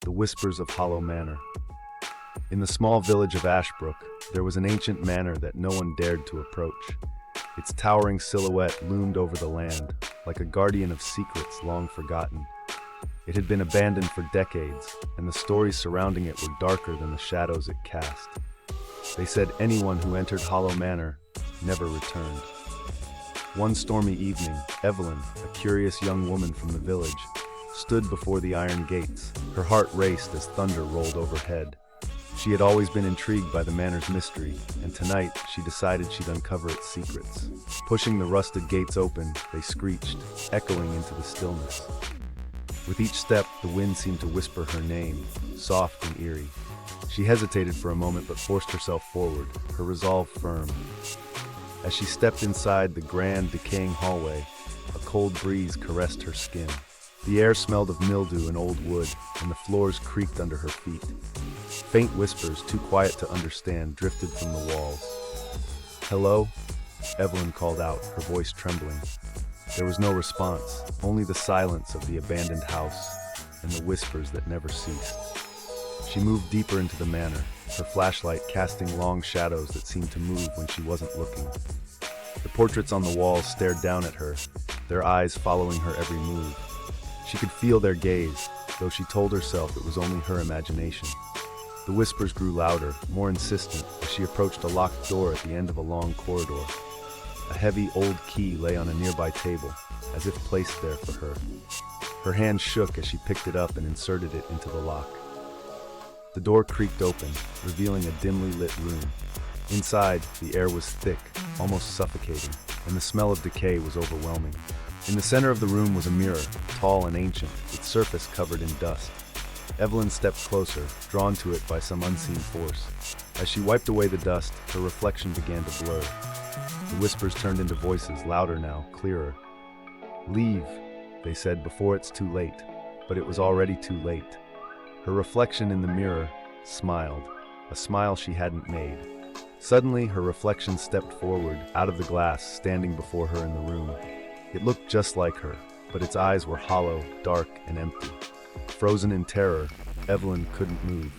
The Whispers of Hollow Manor. In the small village of Ashbrook, there was an ancient manor that no one dared to approach. Its towering silhouette loomed over the land, like a guardian of secrets long forgotten. It had been abandoned for decades, and the stories surrounding it were darker than the shadows it cast. They said anyone who entered Hollow Manor never returned. One stormy evening, Evelyn, a curious young woman from the village, stood before the iron gates. Her heart raced as thunder rolled overhead. She had always been intrigued by the manor's mystery, and tonight she decided she'd uncover its secrets. Pushing the rusted gates open, they screeched, echoing into the stillness. With each step, the wind seemed to whisper her name, soft and eerie. She hesitated for a moment but forced herself forward, her resolve firm. As she stepped inside the grand, decaying hallway, a cold breeze caressed her skin. The air smelled of mildew and old wood, and the floors creaked under her feet. Faint whispers, too quiet to understand, drifted from the walls. "Hello?" Evelyn called out, her voice trembling. There was no response, only the silence of the abandoned house and the whispers that never ceased. She moved deeper into the manor, her flashlight casting long shadows that seemed to move when she wasn't looking. The portraits on the walls stared down at her, their eyes following her every move. She could feel their gaze, though she told herself it was only her imagination. The whispers grew louder, more insistent, as she approached a locked door at the end of a long corridor. A heavy old key lay on a nearby table, as if placed there for her. Her hand shook as she picked it up and inserted it into the lock. The door creaked open, revealing a dimly lit room. Inside, the air was thick, almost suffocating, and the smell of decay was overwhelming. In the center of the room was a mirror, tall and ancient, its surface covered in dust. Evelyn stepped closer, drawn to it by some unseen force. As she wiped away the dust, her reflection began to blur. The whispers turned into voices, louder now, clearer. "Leave," they said, "before it's too late." But it was already too late. Her reflection in the mirror smiled, a smile she hadn't made. Suddenly, her reflection stepped forward, out of the glass, standing before her in the room. It looked just like her, but its eyes were hollow, dark, and empty. Frozen in terror, Evelyn couldn't move.